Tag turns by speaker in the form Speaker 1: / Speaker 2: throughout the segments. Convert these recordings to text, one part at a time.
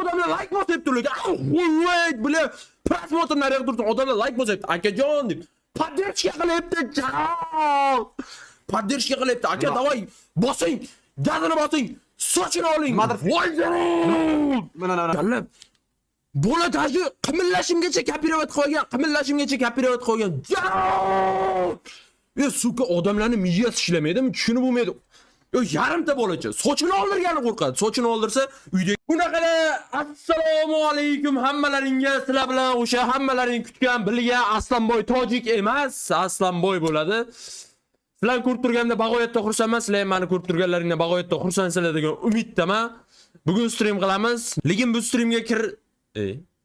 Speaker 1: odamlar like bosib turadi. Wait, bile prosmotr naryoqda tursin. Odamlar like bosyapti. Akajon deb. Поддержка qilyapti. Поддержка qilyapti. Aka, davay, bosing. Gazini bosing. Sochini oling. Voy zarar. Mana. Bola tashi qimillashimgacha gapiravat qo'ygan, qimillashimgacha gapiravat qo'ygan. Yo, suka, odamlarning miyasi ishlamaydimi? Tushunib bo'lmaydi. Yo, yarimta bolacha sochini oldirgani qo'rqadi. Sochini oldirsa, uyda bunaqada assalomu alaykum hammalaringga. Sizlar bilan o'sha hammalaring kutgan, bilgan Aslanboy tojik emas, Aslanboy bo'ladi. Sizlar ko'rib turganda bag'oyatda xursandman. Sizlar meni ko'rib turganlaringdan bag'oyatda xursandsilar degan umiddaman. Bugun stream qilamiz.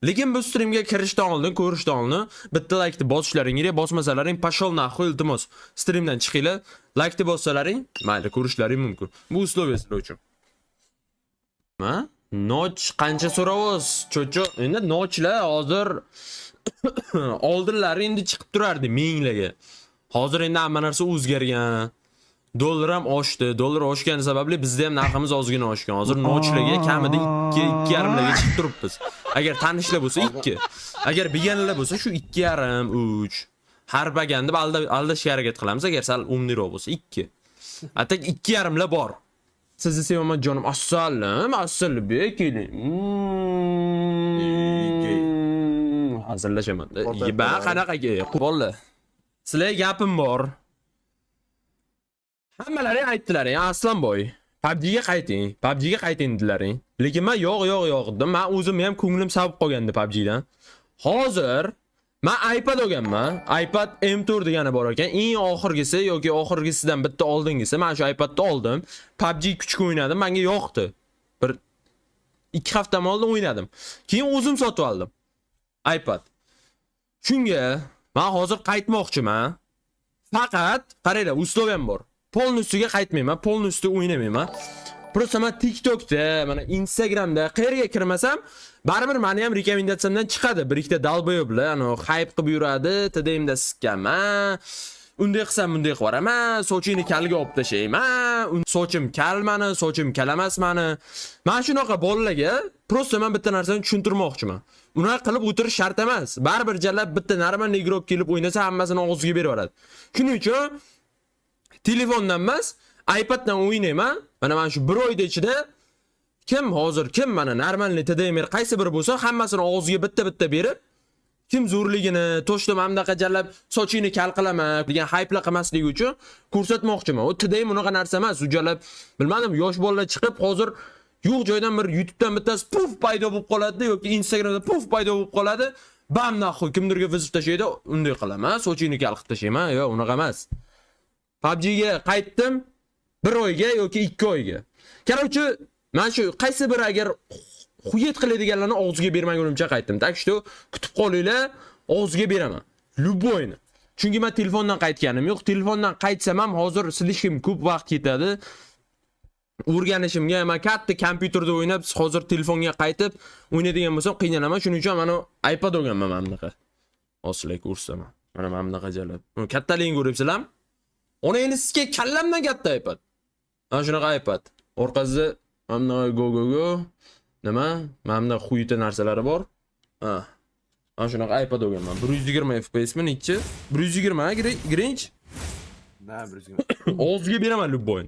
Speaker 1: Lekin bu streamga kirishdan oldin, ko'rishdan oldin bitta like bosishlaring kerak. Bosmasalaring pashol naxu iltimos. Streamdan chiqinglar. Like bossalaring, mayli ko'rishlaring mumkin. Bu usloviyasilar uchun. Ha? Noch qancha so'ravoz? Cho'cho, endi nochlar hozir oldinlari endi chiqib turardi minglarga. Hozir endi hamma narsa o'zgargan. Dollar ham oshdi. Dollar oshgani sababli bizda ham narximiz ozgina oshgan. Hozir nochlarga kamida 2.5 larga chiqib turibmiz. Agar tanishlar bo'lsa 2. Agar bilganlar bo'lsa shu 2.5, 3. Har baganda aldashga harakat qilamiz. Agar sal umniroq bo'lsa 2. Atak 2.5 lar bor. Sizni sevaman jonim. Assalom, assalbek keling. Hazırlashaman. Ba qanaqaga? Bo'ldi. Sizlarga gapim bor. Hammalari aytdilar, Aslanboy. PUBG'ga qayting. PUBG'ga qayting dedilaring. Lekin men yo'q dedim. Men o'zim ham ko'nglim savib qolgandi PUBG'dan. Hozir men iPad olganman. iPad M4 degani bor ekan. Eng oxirgisi yoki oxirgisidan bitta oldingisi. Men shu iPadni oldim. PUBG kuchga o'ynadim. Menga yoqdi. Bir 2 hafta oldin o'ynadim. Keyin o'zim sotib oldim. iPad. Shunga men hozir qaytmoqchiman. Faqat qaranglar, uslovim bor. Polnustiga qaytmayman, polnusti o'ynamayman. Просто men TikTokda, mana Instagramda qayerga kirmasam, baribir meni ham rekomendatsiyadan chiqadi. Bir ikkita dalboyoblar, ano hype qilib yuradi, TDMda sikkaman. Unday qilsam, bunday qilib boraman, sochini kalga olib tashlayman. Sochim kalmani, sochim kalamas meni. Men shunaqa bolalarga просто men bitta narsani tushuntirmoqchiman. Unaqa qilib o'tirish shart emas. Baribir jalab bitta narman negrok kelib o'ynasa, hammasini og'ziga berib yuboradi. Shuning uchun telefondan emas, iPaddan o'ynayman. Mana men shu 1 oyda ichida kim mana normalniy TDMR qaysi biri bo'lsa, hammasini og'ziga bitta berib, kim zo'rligini, to'shdim hamdaqa jallab sochini kal qilaman degan hype'lar qilmasligi uchun ko'rsatmoqchiman. O TDM unaqa narsa emas. U jallab bilmadim, yosh bolalar chiqib hozir yo'q joydan bir YouTubedan bittasi puf paydo bo'lib qoladi yoki Instagramda puf paydo bo'lib qoladi. Bam naxu kimdirga vizib tashlaydi, unday qilaman, sochini kal qilib tashlayman. Yo'q, unaqa emas. PUBG'ga qaytdim 1 oyga yoki 2 oyga. Короче, men shu qaysi bir agar xuyet qiladiganlarni og'ziga bermagunimcha qaytdim. Tak что kutib qolinglar, og'ziga beraman. Любойni. Chunki men telefondan qaytganim yo'q. Telefondan qaytsam ham hozir silishim ko'p vaqt ketadi. O'rganishimga men katta kompyuterda o'ynab, hozir telefonga qaytib o'ynaydigan bo'lsam qiynalaman. Shuning uchun men iPad olganman mana bunaqa. Oslar ko'rsaman. Mana bunaqa jalab. Kattaligini ko'ryapsizlarmi? Ona endi sizga kallamdan katta iPad. Mana shunaqa iPad. Orqasida mana go. Nima? Mana quyita narsalari bor. Ha. Mana shunaqa iPad olganman. 120 FPS mi nechi? 120 Grinch?
Speaker 2: Na, 120.
Speaker 1: Og'ziga beraman любой.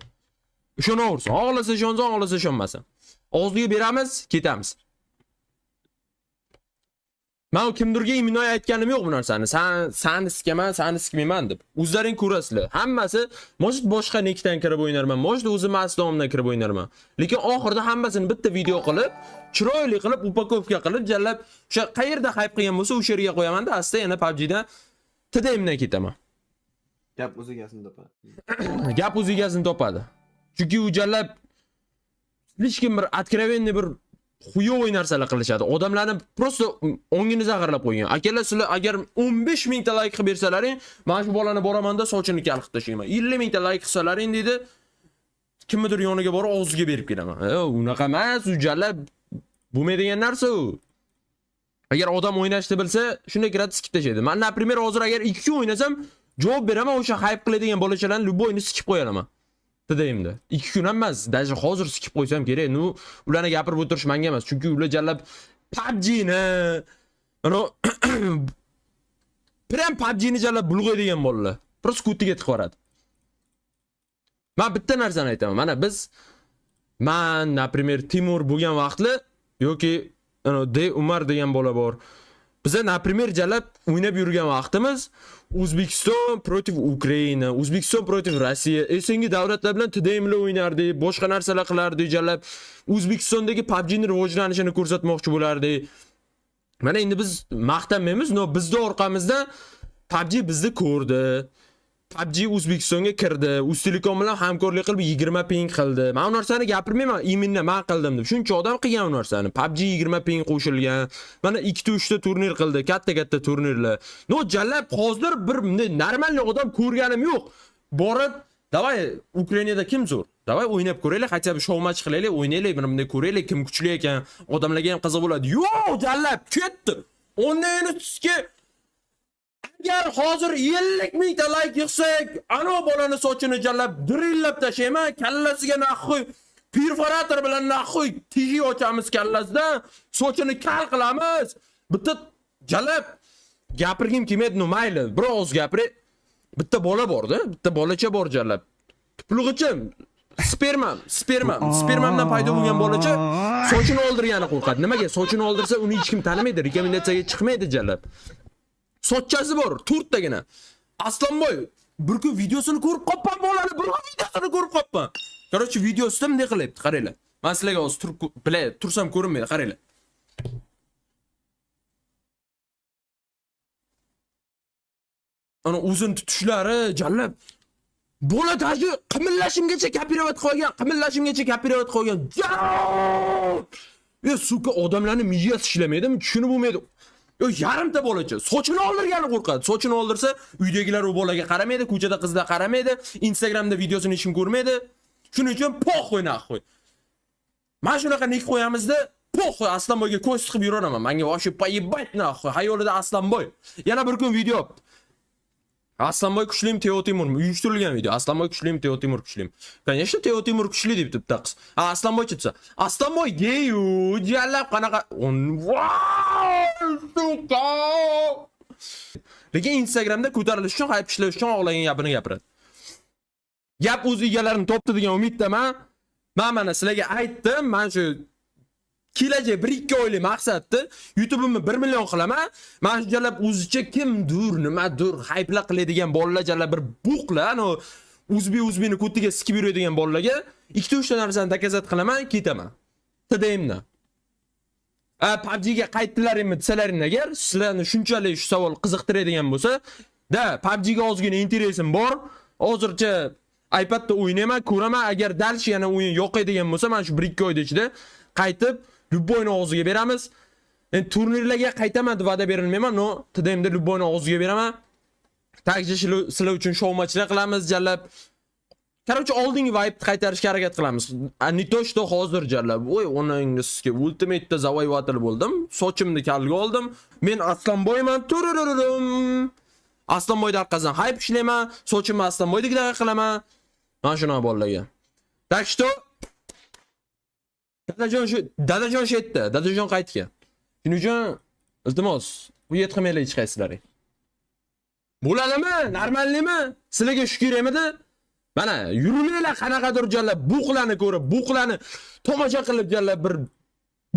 Speaker 1: Ishonaversin. Xohlasa ishonsa, xohlasa ishonmasin. Og'ziga beramiz, ketamiz. Men kimdirga iminoy aytganim yo'q bu narsani. Seni sikaman, seni sikmayman deb. O'zlaring ko'rasizlar. Hammasi mo'jit boshqa nekdan kirib o'ynarman. Mo'jit o'zim asdomdan kirib o'ynarman. Lekin oxirida hammasini bitta video qilib, chiroyli qilib, upakovka qilib, jallab, o'sha qayerda hype qilgan bo'lsa, o'sha yerga qo'yaman-da, asta yana PUBG'dan TDMdan ketaman.
Speaker 2: Gap o'z egasini topadi.
Speaker 1: Gap o'z egasini topadi. Chunki u jallab hech kim bir откровенный bir xuyovoy narsalar qilishadi. Odamlarni просто ongini zag'irlab qo'ygan. Akalar, sizlar agar 15 mingta like qilib bersalaring, men shu bolani boramanda sochini kal qilib tashlayman. 50 mingta like qilsalaring dedi, kimdir yoniga borib og'ziga berib kelaman. Unaqa emas, u jallab bo'lmaydigan narsa u. Agar odam o'ynashni bilsa, shunday kiradi sikib tashlaydi. Men, например, hozir agar 2 o'ynasam, javob beraman, o'sha hype qiladigan bolachalarni любойni sikib qo'yaman. Tidayimda. 2 kun ham emas, даже hozir skip qo'ysam kerak. Nu ularni gapirib o'tirish menga emas, chunki ular jallab PUBG ni ano prям PUBG ni jallab bulg'aydigan bolalar. Просто kutiga tiqib yuboradi. Men bitta narsani aytaman. Mana biz men, например, Timur bo'lgan vaqtlar yoki De Umar degan bola bor. Biza, например, jalab o'ynab yurgan vaqtimiz O'zbekiston protiv Ukraina, O'zbekiston protiv Rossiya, esengi davlatlar bilan tidayimli o'ynardik, boshqa narsalar qilardik, jalab O'zbekistondagi PUBG ni rivojlanishini ko'rsatmoqchi bo'lardik. Mana endi biz maqtanmaymiz, no bizning orqamizdan PUBG bizni ko'rdi. PUBG O'zbekistonga kirdi. Uztelecom bilan hamkorlik qilib 20 ping qildi. Men u narsani gapirmayman, iminni men qildim deb. Shuncha odam qilgan u narsani. PUBG 20 ping qo'shilgan. Mana 2-3 ta turnir qildi, katta turnirlar. No jallab hozir bir normal odam ko'rganim yo'q. Borib, davay Ukrainada kim zo'r? Davay o'ynab ko'raylik, hatto bir show match qilaylik, o'ynaylik, bir bunday ko'raylik, kim kuchli ekan, odamlarga ham qiziq bo'ladi. Yo'q, jallab ketdi. Ondan sizga agar hozir 50 mingta like yig'sak, ana bolani sochini jallab drillab tashlayman, kallasiga naxoy perforator bilan naxoy tigi ochamiz kallasidan, sochini kal qilamiz. Bitta jallab gapirgim kelmaydi, no mayli, biroz gapiray. Bitta bola bor-da, bitta bolacha bor jallab. Tuplug'ichim, spermamdan paydo bo'lgan bolacha sochini oldirgani qo'rqadi. Nimaga? Sochini oldirsa uni hech kim tanimaydi, rekomendatsiyaga chiqmaydi jallab. Sochchasi bor, 4 tagina. Aslanboy, bir kun videosini ko'rib qopman bolani, bir kun videosini ko'rib qopman. Короче, videosida bunday qilyapti, qaranglar. Men sizlarga hozir tursam ko'rinmaydi, qaranglar. Ana uzun tutishlari jallab. Bola taji qimillashimgacha kapiravat qolgan. Yo, suka odamlarning miyasi ishlamaydimi? Tushunib bo'lmaydi. Yo, yarimta bolacha sochini oldirgani qo'rqadi. Sochini oldirsa, uydagilar u bolaga qaramaydi, ko'chada qizlar qaramaydi, Instagramda videosini hech kim ko'rmaydi. Shuning uchun po'xo'y naxo'y. Men shunaqa nik qo'yamizda, po'xo'y Aslanboyga ko'z tiqib yuraveraman. Menga voshi poyibbat naxo'y. Hayolida Aslanboy. Yana bir kun video. Aslanboy kuchlim, Teo Timur uyushtirilgan video. Aslanboy kuchlim, Teo Timur kuchlim. Конечно, Teo Timur kuchli deb taqis. Aslanboy chitsa. Aslanboy deyu, jallab qanaqa. Suka. Lekin Instagramda ko'tarilish uchun, hype ishlash uchun o'g'lagan gapini gapiradi. Gap o'z egalarini topdi degan umiddaman. Men mana sizlarga aytdim, men shu kelajak 1-2 oylik maqsadni YouTube'imni 1 million qilaman. Men shu jallab o'zicha kimdir, nimadir hype'lar qiladigan bolalar jallab bir buqlar, ano o'zbini ko'tiga sikib yuradigan bolalarga 2-3 ta narsani takazat qilaman, ketaman. Tidayimda. PUBG ga qaytdilaringmi desalaring agar, sizlarni shunchalik shu savol qiziqtiradigan bo'lsa, da PUBG ga ozgina interesim bor. Hozircha iPadda o'ynayman, ko'raman. Agar dalsh yana o'yin yo'qaydigan bo'lsa, men shu 1-2 oyda ichida qaytib Lubboyni og'ziga beramiz. Endi turnirlarga qaytaman deb va'da berilmayman, no, tidayimda Lubboyni og'ziga beraman. Takja sizlar uchun show matchlar qilamiz, jallab. Короче, oldingi vibe qaytarishga harakat qilamiz. Не то что hozir jallab. Voy, onangizga ultimate'da zavoyvator bo'ldim. Sochimni kalga oldim. Men Aslanboyman. Turururum. Aslanboyda orqasidan hype ishlayman. Sochimni Aslanboydagidaqa qilaman. Mana shunaqa bolalarga. Так что Dadajon shetda, Dadajon qaytgan. Shuning uchun iltimos, bu yet qilmanglar hech qaysizlaring. Bo'ladimi? Normalmi? Sizlarga shu kerakmidi? Mana yurmanglar qanaqadir jallab buqlarni ko'rib, buqlarni tomosha qilib jallab bir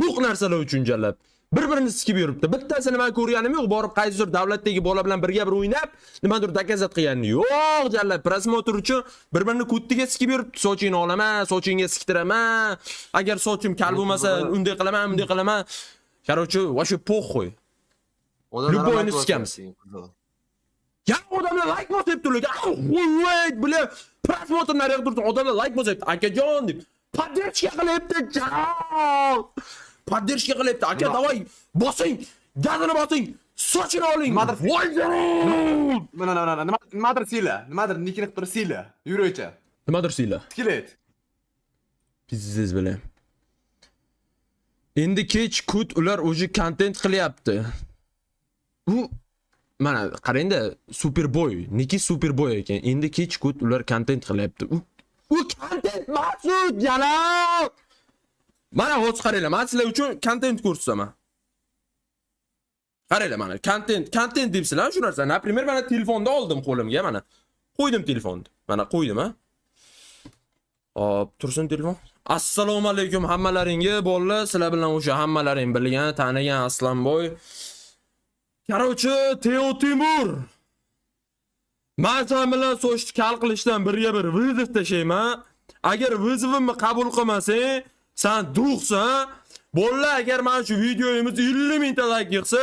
Speaker 1: buq narsalar uchun jallab bir-birini sikib yuribdi. Bittasini men ko'rganim yo'q, borib qaysidir davlatdagi bola bilan birga bir o'ynab, nimadir takazat qilgani yo'q, jallab prosmotr uchun bir-birini ko'ttiga sikib yuribdi. Sochingni olaman, sochingga siktiraman. Agar sochim kal bo'lmasa, unday qilaman. Короче, вообще похуй. Любой sikamiz. Ya odamlar like bosibdi ularga. Wait, bile prosmotr naryoq turdi. Odamlar like bosibdi. Akajon deb. Поддержка qilyapti. Поддержка qilyapti. Aka, davay, bosing. Gazini bosing. Sochini oling.
Speaker 2: Nimadir sila. Nimadir nikini qilib sila. Yuraycha.
Speaker 1: Nimadir sila.
Speaker 2: Tikilet.
Speaker 1: Biziz bilan. Endi kech kut ular o'zi content qilyapti. U mana qarangda, Superboy, Niki Superboy ekan. Endi kech kut ular content qilyapti. Bu content Maqsud Jalol. Mana hozir qaranglar, men sizlar uchun content ko'rsataman. Qaranglar mana, content debsizlar shu narsa. Например, mana telefonda oldim qo'limga mana. Qo'ydim telefonni. Mana qo'ydim, ha. Hop, tursin telefon. Assalomu alaykum hammalaringga, bolalar. Sizlar bilan o'sha hammalaring bilgan, tanigan Aslanboy. Qarochi, Teo Timur. Men sen bilan so'shni kal qilishdan birga bir vizov tashayman. Agar vizovimni qabul qilmasang, sen duxsan. Bolalar, agar mana shu videomiz 50 mingta like yig'sa,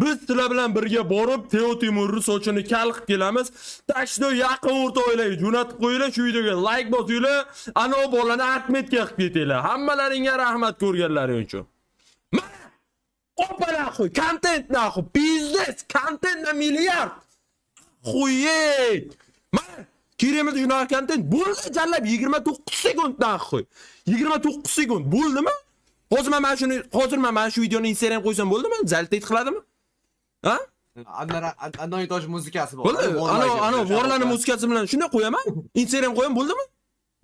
Speaker 1: biz sizlar bilan birga borib Teo Timurning sochini kal qilib kelamiz. Tashno yaqin o'rta oilaga jo'natib qo'yinglar, shu videoga like bosinglar, ana bolani atmetga qilib ketinglar. Hammalaringga rahmat ko'rganlaring uchun. Mana opala qo'y, content naxu, biznes, content na milliard. Qo'ying. Mana kerakmidi shunaqa content? Bo'ldi jallab 29 sekunddan qo'y. 29 sekund bo'ldimi? Hozir men mana shu videoni Instagram qo'ysam bo'ldimi? Zaltayt qiladimi? Ha?
Speaker 2: Andan tosh muzikasi bor.
Speaker 1: Bo'ldi. Ana vorlarning muzikasi bilan shunday qo'yaman. Instagram qo'yam bo'ldimi?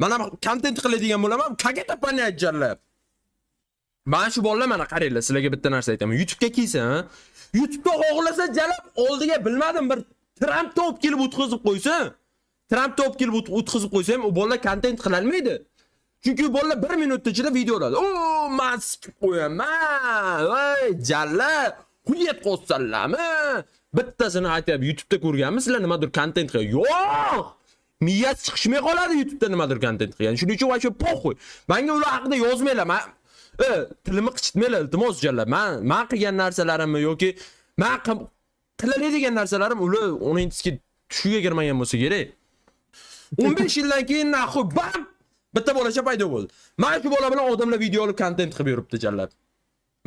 Speaker 1: Mana content qiladigan bo'laman. Kaketa panayat jallab. Mana shu bolalar mana qaranglar, sizlarga bitta narsa aytaman. YouTube'ga kelsa, YouTube'da xohlasa jalab oldiga bilmadim bir Trumpni olib kelib o'tkazib qo'ysa, Trumpni olib kelib o'tkazib qo'ysa ham u bolalar content qila olmaydi. Chunki bolalar 1 minutda ichida video oladi. O, men sikib qo'yaman. Voy, jallab, quyet qo'ysanlarmi? Bittasini aytib YouTube'da ko'rganmisizlar nimadir content qilgan? Yo'q. Miyat chiqishmay qoladi YouTube'da nimadir content qilgan. Shuning uchun voy po'xo'y. Menga ular haqida yozmanglar. Tilimni qichitmanglar iltimos jallab. Men qilgan narsalarimni yoki men qiladigan narsalarim ular uning tushiga kirmagan bo'lsa kerak. 15 yildan keyin naxu bam bitta bolacha paydo bo'ldi. Mana shu bola bilan odamlar video olib content qilib yuribdi jallab.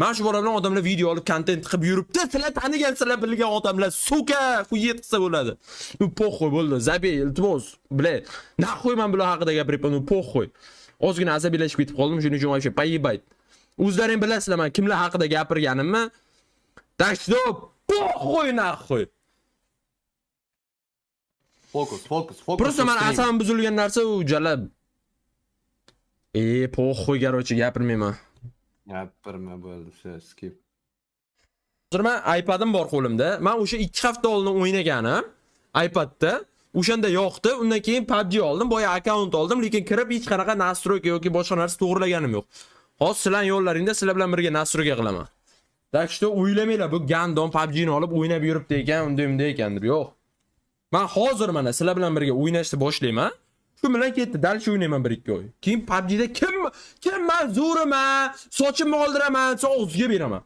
Speaker 1: Mana shu bola bilan odamlar video olib content qilib yuribdi. Sizlar tanigansizlar, bilgan odamlar suka quyet qilsa bo'ladi. U po'xo'y bo'ldi. Zabey iltimos. Bilay. Naxo'y men bular haqida gapiryapman, u po'xo'y. Ozgina asabiylashib ketib qoldim, shuning uchun вообще поебать. O'zlaring bilasizlar men kimlar haqida gapirganimni. Tashdo po'xo'y naxo'y.
Speaker 2: Fokus.
Speaker 1: Просто men asabim buzilgan narsa u jallab. Po'xo'y garochi gapirmayman.
Speaker 2: Gapirma bo'ldi, skip.
Speaker 1: Hozir men iPad'im bor qo'limda. Men o'sha 2 hafta oldin o'ynaganim iPad'da. O'shanda yo'qdi. Undan keyin PUBG oldim, boya akkaunt oldim, lekin kirib hech qanaqa nastroyka yoki boshqa narsa to'g'rilaganim yo'q. Hozir sizlar yo'llaringda sizlar bilan birga nastroyka qilaman. Tak что o'ylamanglar, bu gandon PUBG'ni olib o'ynab yuribdi ekan, unday ekan deb. Yo'q. Men hozir mana sizlar bilan birga o'ynashni boshlayman. Shu bilan ketdi, dal shu o'ynayman 1-2 oy. Keyin PUBG'da kim men zo'raman, sochimni oldiraman, og'ziga beraman.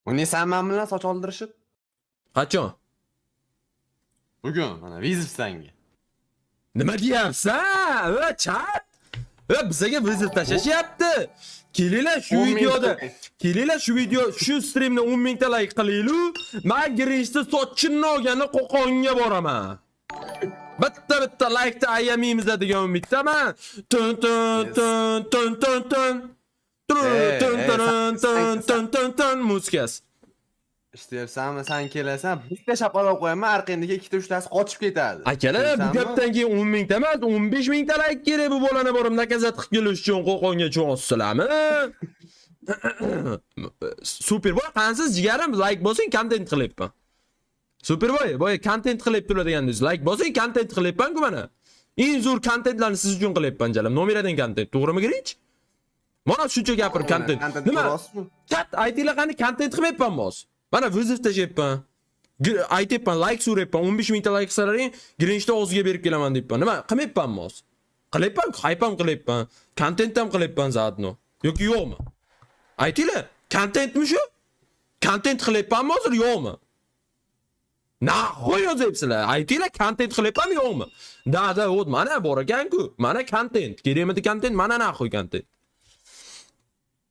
Speaker 2: Uni sen men bilan soch oldirishib?
Speaker 1: Qachon?
Speaker 2: Bugun mana vizov sanga.
Speaker 1: Nima deyapsan? Chat. Bizga vizov tashyapti. Kelinglar shu video, shu streamni 10 mingta like qilinglar. Men Grinchda sochimni olgani qo'qonga boraman. Bitta like-ni ayamaymiz degan umiddaman. Tun muzikasi.
Speaker 2: İstəyirsən, sen kelasan, bitta shapaloq qo'yaman, arqandaga 2-3 tasi qochib ketadi.
Speaker 1: Akalar, bu gapdan keyin 10 mingta emas, 15 mingta like kerak bu bolani borib nakazat qilib kelish uchun qo'qonga cho'g'sizlarmi? Superboy, qansiz jigarim, like bosing, content qilyapman. Superboy, boy content qilib turadiganingiz, like bosing, content qilyapman-ku mana. Eng zo'r contentlarni siz uchun qilyapman jalam. Nomeradan content, to'g'rimi Grinch? Mana shuncha gapir content. Nima? Chat aytinglar qani content qilmayapman mos. Mana vizov tashayapman. Aytayapman, like so'rayapman, 15 mingta like qilsalaring, Grinchda o'ziga berib kelaman deyapman. Nima? Qilmayapman mos. Qilyapman, hype ham qilyapman, content ham qilyapman zadno. Yoki yo'qmi? Aytinglar, contentmi shu? Content qilyapmanmi hozir yo'qmi? Naxo'y yozayapsizlar. Aytinglar, content qilyapmanmi yo'qmi? Da, o't mana bor ekan-ku. Mana content. Kerakmidi content? Mana naxo'y content.